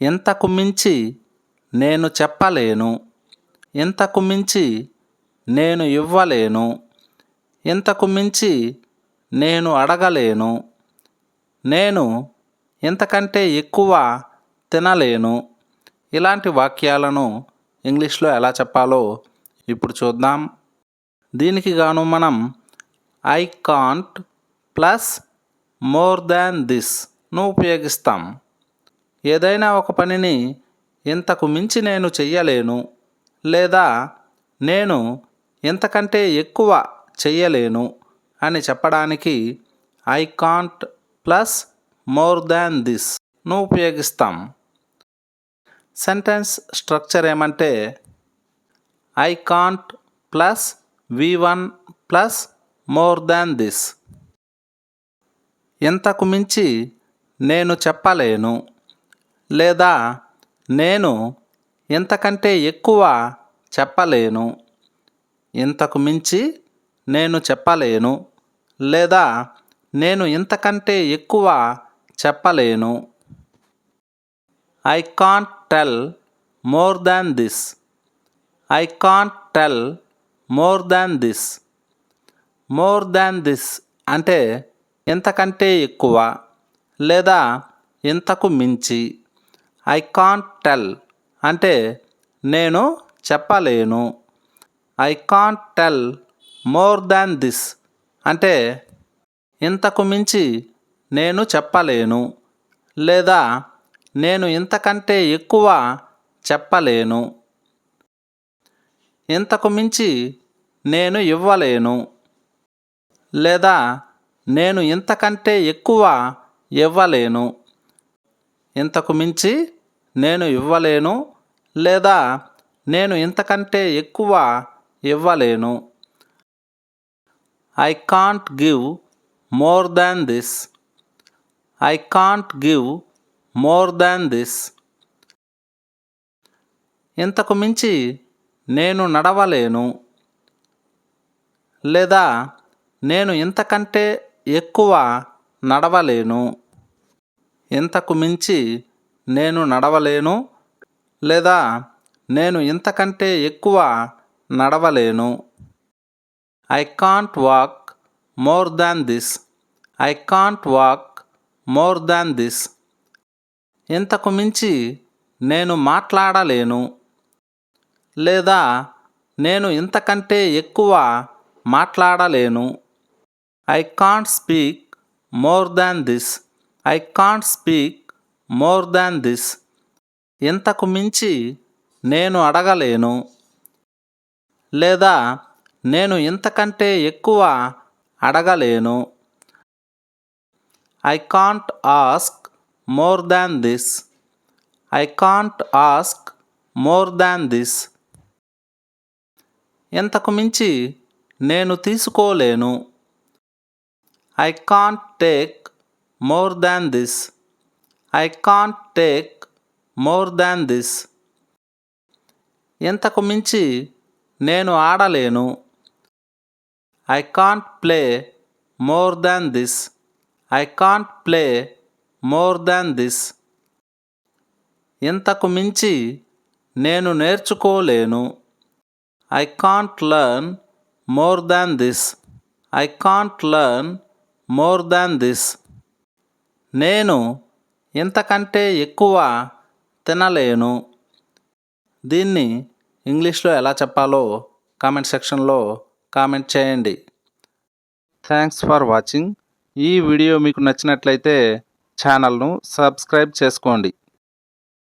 ఇంతకు మించి నేను చెప్పలేను, ఇంతకు మించి నేను ఇవ్వలేను, ఇంతకు మించి నేను అడగలేను, నేను ఇంతకంటే ఎక్కువ తినలేను. ఇలాంటి వాక్యాలను ఇంగ్లీష్లో ఎలా చెప్పాలో ఇప్పుడు చూద్దాం. దీనికి గాను మనం I can't plus more than దిస్ను ఉపయోగిస్తాం. ఏదైనా ఒక పనిని ఇంతకు మించి నేను చెయ్యలేను లేదా నేను ఇంతకంటే ఎక్కువ చెయ్యలేను అని చెప్పడానికి I can't plus more than దిస్ను ఉపయోగిస్తాం. సెంటెన్స్ స్ట్రక్చర్ ఏమంటే I can't plus V1 plus more than this. ఇంతకు మించి నేను చెప్పలేను లేదా నేను ఇంతకంటే ఎక్కువ చెప్పలేను. ఇంతకు మించి నేను చెప్పలేను లేదా నేను ఇంతకంటే ఎక్కువ చెప్పలేను. I can't tell more than this. I can't tell more than this. More than this అంటే ఇంతకంటే ఎక్కువ లేదా ఇంతకు మించి. ఐ కాంట్ టెల్ అంటే నేను చెప్పలేను. I can't tell more than this అంటే ఇంతకు మించి నేను చెప్పలేను లేదా నేను ఇంతకంటే ఎక్కువ చెప్పలేను. ఇంతకు మించి నేను ఇవ్వలేను లేదా నేను ఇంతకంటే ఎక్కువ ఇవ్వలేను. ఇంతకు మించి నేను ఇవ్వలేను లేదా నేను ఇంతకంటే ఎక్కువ ఇవ్వలేను. I can't give more than this. I can't give more than this. ఇంతకు మించి నేను నడవలేను లేదా నేను ఇంతకంటే ఎక్కువ నడవలేను. ఇంతకు మించి నేను నడవలేను లేదా నేను ఇంతకంటే ఎక్కువ నడవలేను. I can't walk more than this. I can't walk more than this. ఇంతకు మించి నేను మాట్లాడలేను లేదా నేను ఇంతకంటే ఎక్కువ మాట్లాడలేను. I can't speak more than this. I can't speak more than this. ఇంతకు మించి నేను అడగలేను లేదా నేను ఇంతకంటే ఎక్కువ అడగలేను. I can't ask more than this. I can't ask more than this. ఇంతకు మించి నేను తీసుకోలేను. I can't take more than this. I can't take more than this. ఇంతకు మించి నేను ఆడలేను. I can't play more than this. I can't play more than this. ఇంతకు మించి నేను నేర్చుకోలేను. I can't learn more than this. I can't learn more than this. నేను ఇంతకంటే ఎక్కువ తినలేను. దీన్ని ఇంగ్లీష్లో ఎలా చెప్పాలో కామెంట్ సెక్షన్లో కామెంట్ చేయండి. Thanks for watching. ఈ వీడియో మీకు నచ్చినట్లయితే ఛానల్ను సబ్స్క్రైబ్ చేసుకోండి.